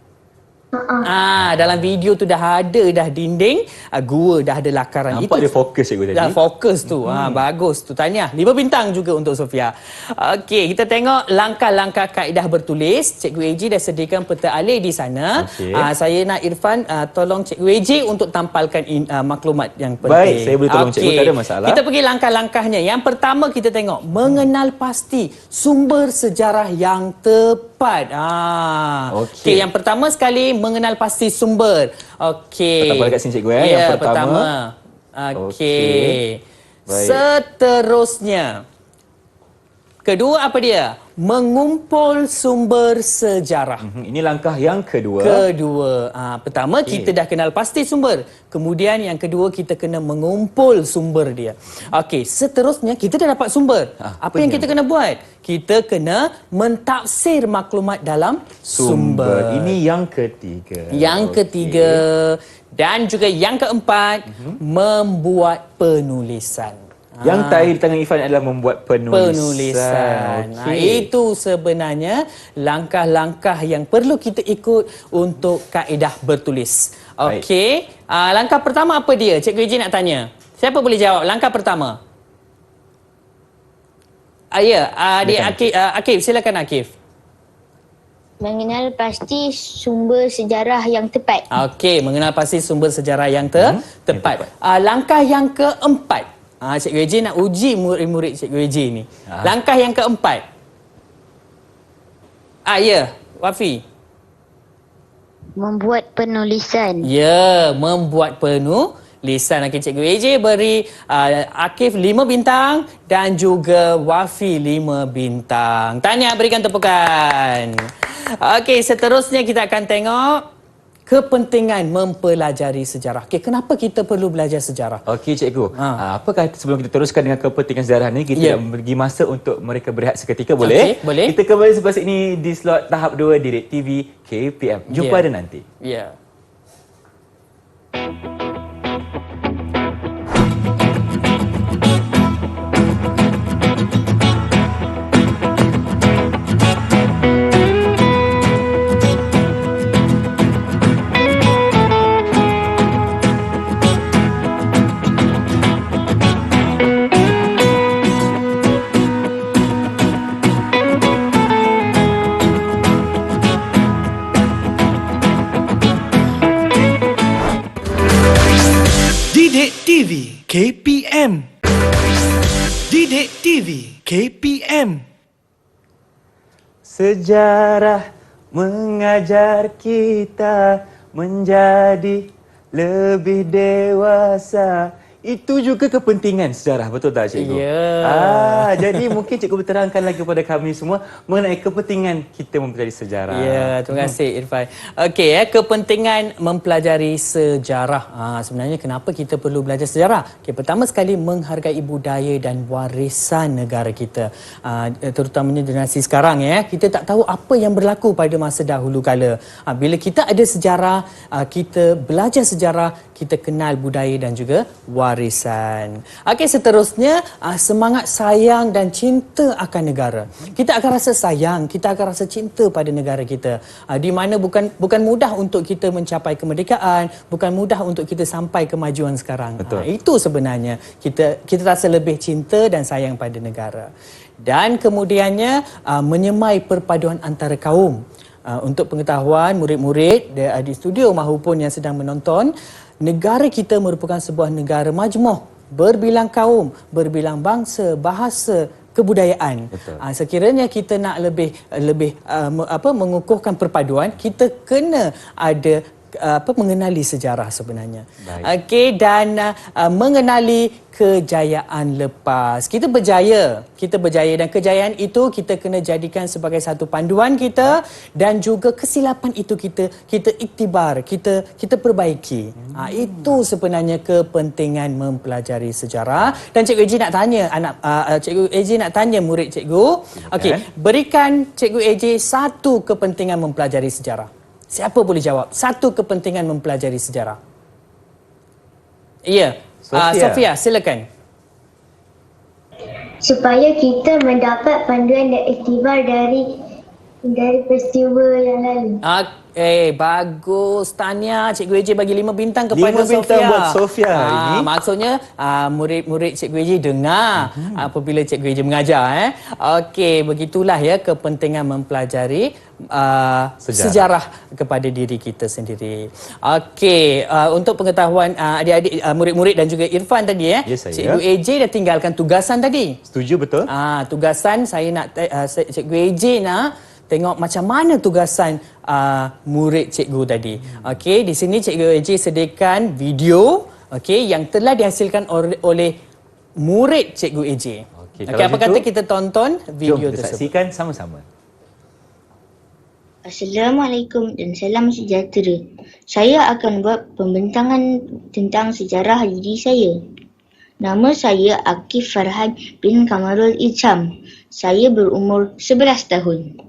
Dalam video tu dah ada dinding, gua dah ada lakaran. Nampak itu dia fokus cikgu tadi. Dah fokus tu. Bagus tu. Tahniah. 5 bintang juga untuk Sofia. Okey, kita tengok langkah-langkah kaedah bertulis. Cikgu AJ dah sediakan peta alih di sana. Saya nak Irfan tolong Cikgu AJ untuk tampalkan maklumat yang penting. Baik, saya boleh tolong cikgu, tak ada masalah. Kita pergi langkah-langkahnya. Yang pertama kita tengok mengenal pasti sumber sejarah yang tepat. Okey, yang pertama sekali mengenal pasti sumber. Okey. Pertama dekat sini cikgu Ya, yang pertama. Okey. Baik. Seterusnya. Kedua apa dia? Mengumpul sumber sejarah. Ini langkah yang kedua. Pertama kita dah kenal pasti sumber. Kemudian yang kedua kita kena mengumpul sumber dia. Okey, seterusnya kita dah dapat sumber. Apa yang kita kena buat? Kita kena mentafsir maklumat dalam sumber. Ini yang ketiga. Yang ketiga dan juga yang keempat, membuat penulisan. Yang terakhir di tangan Irfan adalah membuat penulisan. Itu sebenarnya langkah-langkah yang perlu kita ikut untuk kaedah bertulis. Okey, langkah pertama apa dia? Cikgu Eji nak tanya. Siapa boleh jawab langkah pertama? Akif, silakan Akif. Mengenal pasti sumber sejarah yang tepat. Okey, mengenal pasti sumber sejarah yang tepat. Langkah yang keempat. Cikgu AJ nak uji murid-murid Cikgu AJ ni. Langkah yang keempat. Wafi. Membuat penulisan. Ya, membuat penulisan. Okey, Cikgu AJ beri Akif 5 bintang dan juga Wafi 5 bintang. Tahniah, berikan tepukan. Okey, seterusnya kita akan tengok kepentingan mempelajari sejarah. Okey, kenapa kita perlu belajar sejarah? Okey, cikgu. Apakah sebelum kita teruskan dengan kepentingan sejarah ni, kita bagi masa untuk mereka berehat seketika, boleh? Okey, boleh. Kita kembali selepas ini di slot tahap 2 Didik TV KPM. Jumpa ada nanti. Ya. Didik TV KPM. Didik TV KPM. Sejarah mengajar kita menjadi lebih dewasa. itu juga kepentingan sejarah, betul tak cikgu? Ya. Jadi mungkin cikgu berterangkan lagi kepada kami semua mengenai kepentingan kita mempelajari sejarah. Ya, terima kasih Irfan. Okey, kepentingan mempelajari sejarah. Sebenarnya kenapa kita perlu belajar sejarah? Okay, pertama sekali menghargai budaya dan warisan negara kita. Terutamanya generasi sekarang kita tak tahu apa yang berlaku pada masa dahulu kala. Bila kita ada sejarah, kita belajar sejarah, kita kenal budaya dan juga warisan. Okey, seterusnya semangat sayang dan cinta akan negara. Kita akan rasa sayang, kita akan rasa cinta pada negara kita. Di mana bukan mudah untuk kita mencapai kemerdekaan, bukan mudah untuk kita sampai kemajuan sekarang. Itu sebenarnya kita rasa lebih cinta dan sayang pada negara. Dan kemudiannya menyemai perpaduan antara kaum. Untuk pengetahuan murid-murid di studio maupun yang sedang menonton, negara kita merupakan sebuah negara majmuk, berbilang kaum, berbilang bangsa, bahasa, kebudayaan. Sekiranya kita nak lebih mengukuhkan perpaduan, kita kena ada mengenali sejarah sebenarnya. Okey, dan mengenali kejayaan lepas. Kita berjaya dan kejayaan itu kita kena jadikan sebagai satu panduan kita, dan juga kesilapan itu kita iktibar, kita perbaiki. Itu sebenarnya kepentingan mempelajari sejarah. Dan Cikgu AJ nak tanya Cikgu AJ nak tanya murid cikgu. Okey, berikan Cikgu AJ satu kepentingan mempelajari sejarah. Siapa boleh jawab? Satu kepentingan mempelajari sejarah. Ya, Sofia, silakan. Supaya kita mendapat panduan dan iktibar dari peristiwa yang lalu. Bagus. Tahniah, Cikgu AJ bagi 5 bintang kepada 5 bintang Sofia. buat Sofia hari ini. Maksudnya murid-murid Cikgu AJ dengar apabila Cikgu AJ mengajar. Okey, begitulah kepentingan mempelajari sejarah kepada diri kita sendiri. Okey, untuk pengetahuan adik-adik, murid-murid dan juga Irfan tadi Cikgu AJ dah tinggalkan tugasan tadi. Setuju, betul? Tugasan saya nak Cikgu AJ nak tengok macam mana tugasan murid cikgu tadi. Okey, di sini Cikgu AJ sediakan video yang telah dihasilkan oleh murid Cikgu AJ. Okey, apa kata kita tonton video tersebut? Jom kita saksikan sama-sama. Assalamualaikum dan salam sejahtera. Saya akan buat pembentangan tentang sejarah diri saya. Nama saya Akif Farhan bin Kamarul Ijam. Saya berumur 11 tahun.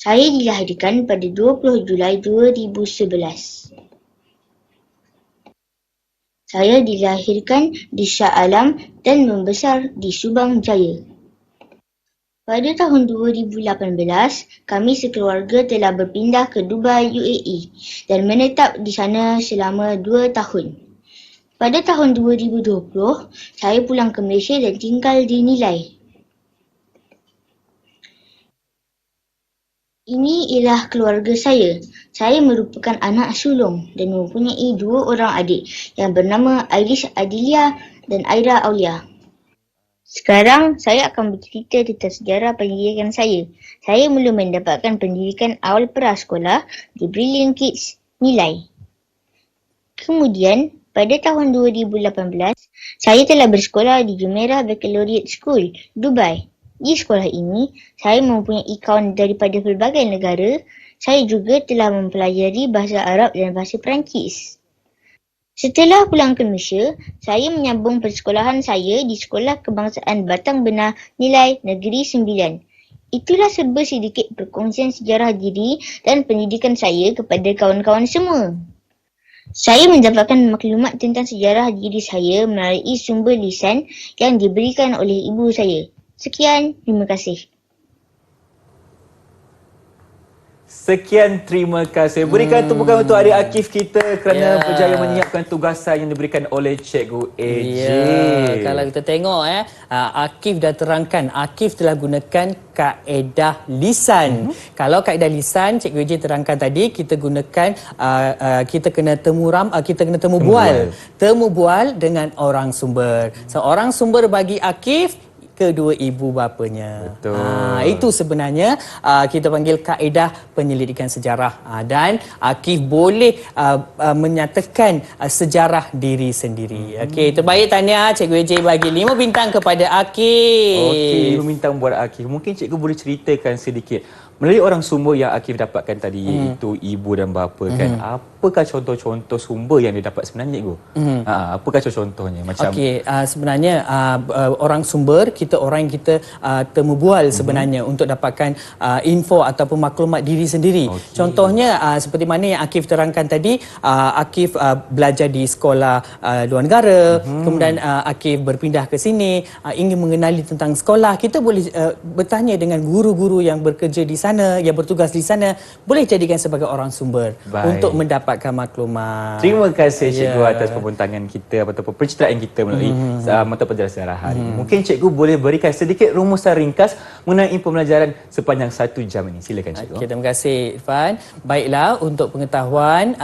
Saya dilahirkan pada 20 Julai 2011. Saya dilahirkan di Shah Alam dan membesar di Subang Jaya. Pada tahun 2018, kami sekeluarga telah berpindah ke Dubai, UAE dan menetap di sana selama 2 tahun. Pada tahun 2020, saya pulang ke Malaysia dan tinggal di Nilai. Ini ialah keluarga saya. Saya merupakan anak sulung dan mempunyai 2 orang adik yang bernama Ailis Adilia dan Aira Aulia. Sekarang saya akan bercerita tentang sejarah pendidikan saya. Saya mula mendapatkan pendidikan awal prasekolah di Brilliant Kids, Nilai. Kemudian, pada tahun 2018, saya telah bersekolah di Jumeirah Baccalaureate School, Dubai. Di sekolah ini, saya mempunyai kawan daripada pelbagai negara. Saya juga telah mempelajari bahasa Arab dan bahasa Perancis. Setelah pulang ke Malaysia, saya menyambung persekolahan saya di Sekolah Kebangsaan Batang Benar Nilai Negeri 9. Itulah serba sedikit perkongsian sejarah diri dan pendidikan saya kepada kawan-kawan semua. Saya mendapatkan maklumat tentang sejarah diri saya melalui sumber lisan yang diberikan oleh ibu saya. Sekian, terima kasih. Sekian, terima kasih. Berikan tepukan untuk adik Akif kita kerana berjaya menyiapkan tugasan yang diberikan oleh Cikgu AJ. Kalau kita tengok Akif dah terangkan, Akif telah gunakan kaedah lisan. Kalau kaedah lisan Cikgu AJ terangkan tadi, kita gunakan kita kena temu bual dengan orang sumber. Seorang sumber bagi Akif kedua ibu bapanya. Betul. Itu sebenarnya kita panggil kaedah penyelidikan sejarah. Dan Akif boleh menyatakan sejarah diri sendiri. Okey, terbaik tahniah Cikgu AJ bagi 5 bintang kepada Akif. Okey, 5 bintang buat Akif. Mungkin cikgu boleh ceritakan sedikit melalui orang sumber yang Akif dapatkan tadi, iaitu ibu dan bapa kan. Apakah contoh-contoh sumber yang dia dapat sebenarnya, cikgu? Apakah contohnya? Macam sebenarnya orang sumber kita, orang yang kita temu bual sebenarnya untuk dapatkan info ataupun maklumat diri sendiri. Contohnya seperti mana yang Akif terangkan tadi, Akif belajar di sekolah luar negara, kemudian Akif berpindah ke sini, ingin mengenali tentang sekolah. Kita boleh bertanya dengan guru-guru yang bekerja di sana, yang bertugas di sana, boleh jadikan sebagai orang sumber untuk mendapatkan maklumat. Terima kasih cikgu atas pembintangan kita ataupun pencitraan kita melalui mata pelajaran sejarah hari ini. Mungkin cikgu boleh berikan sedikit rumusan ringkas mengenai pembelajaran sepanjang 1 jam ini. Silakan cikgu. Okay, terima kasih Irfan. Baiklah, untuk pengetahuan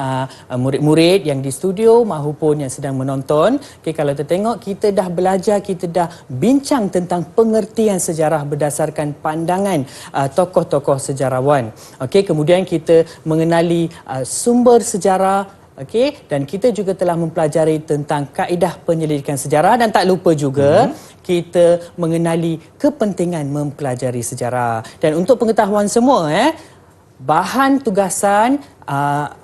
murid-murid yang di studio maupun yang sedang menonton, kalau kita tengok, kita dah belajar, kita dah bincang tentang pengertian sejarah berdasarkan pandangan tokoh-tokoh sejarawan. Okey, kemudian kita mengenali sumber sejarah, okey, dan kita juga telah mempelajari tentang kaedah penyelidikan sejarah, dan tak lupa juga kita mengenali kepentingan mempelajari sejarah. Dan untuk pengetahuan semua, bahan tugasan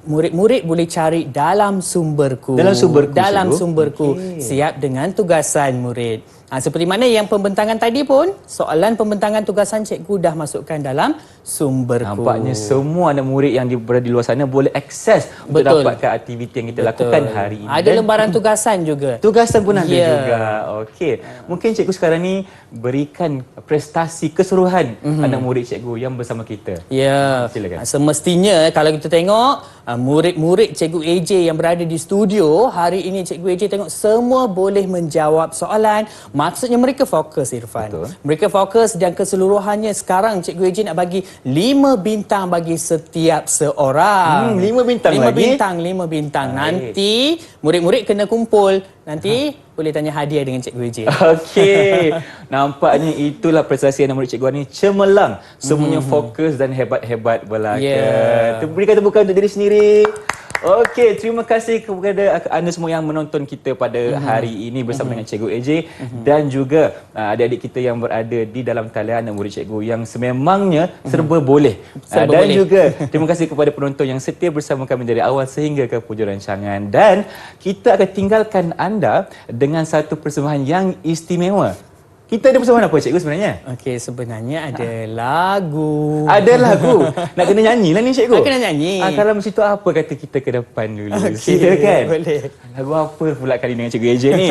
murid-murid boleh cari dalam sumberku. Dalam sumberku. Siap dengan tugasan murid. Seperti mana yang pembentangan tadi pun, soalan pembentangan tugasan cikgu dah masukkan dalam sumberku. Nampaknya semua anak murid yang berada di luar sana boleh akses untuk dapatkan aktiviti yang kita lakukan hari ini. Ada lembaran tugasan juga. Tugasan pun ada juga. Okey. Mungkin cikgu sekarang ni berikan prestasi keseluruhan anak murid cikgu yang bersama kita. Ya. Silakan. Semestinya kalau kita tengok murid-murid Cikgu AJ yang berada di studio hari ini, Cikgu AJ tengok semua boleh menjawab soalan. Maksudnya mereka fokus, Irfan. Betul. Mereka fokus, dan keseluruhannya sekarang Cikgu AJ nak bagi 5 bintang bagi setiap seorang. 5 bintang 5 lagi? bintang, 5 bintang. Nanti murid-murid kena kumpul. Nanti boleh tanya hadiah dengan Cikgu AJ. Okey. Nampaknya itulah prestasi anak murid cikgu ni, cemerlang. Semuanya fokus dan hebat-hebat belaka. Berikan tepukan untuk diri sendiri. Okey, terima kasih kepada anda semua yang menonton kita pada hari ini bersama dengan Cikgu AJ dan juga adik-adik kita yang berada di dalam talian anak murid cikgu yang sememangnya serba boleh. Dan juga terima kasih kepada penonton yang setia bersama kami dari awal sehingga ke hujung rancangan. Dan kita akan tinggalkan anda dengan satu persembahan yang istimewa. Kita ada persembahan apa cikgu sebenarnya? Okey, sebenarnya ada lagu. Ada lagu. Nak kena nyanyi lah ni cikgu. Nak kena nyanyi. Kalau macam tu apa kata kita ke depan dulu. Okey, silakan. boleh. Lagu apa pula kali dengan Cikgu AJ ni?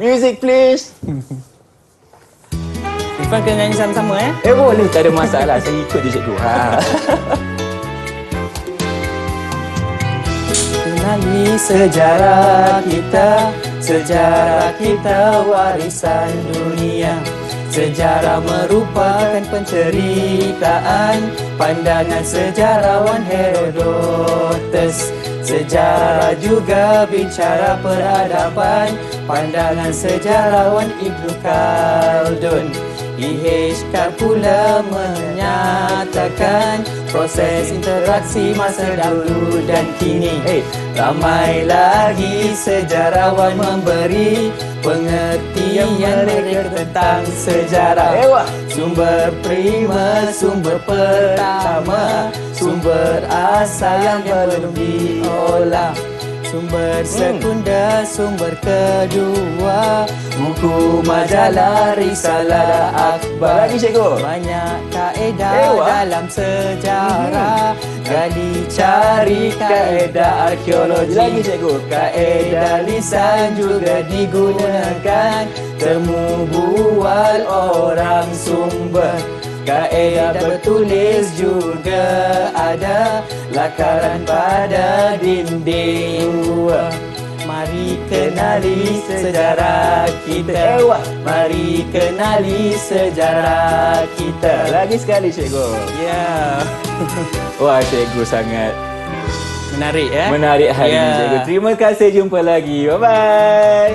Music please. Irfan kena nyanyi sama-sama Boleh, tak ada masalah. Saya ikut je cikgu. Kenali sejarah kita warisan dunia. Sejarah merupakan penceritaan pandangan sejarawan Herodotus. Sejarah juga bicara peradaban pandangan sejarawan Ibnu Khaldun. IHK pula menyatakan proses interaksi masa dahulu dan kini. Ramai lagi sejarawan memberi pengertian mereka tentang sejarah. Sumber prima, sumber pertama, sumber asal yang belum diolah. Sumber sekunder, sumber kedua, buku, majalah, risalah, akhbar. Lagi cikgu. Banyak kaedah dalam sejarah. Gali cari kaedah arkeologi. Lagi cikgu. Kaedah lisan juga digunakan. Temu bual orang sumber. Kaedah bertulis juga ada. Lakaran pada dinding. Mari kenali sejarah kita. Mari kenali sejarah kita. Lagi sekali cikgu. Ya. Wah, cikgu sangat Menarik menarik hari ini cikgu. Terima kasih, jumpa lagi. Bye-bye.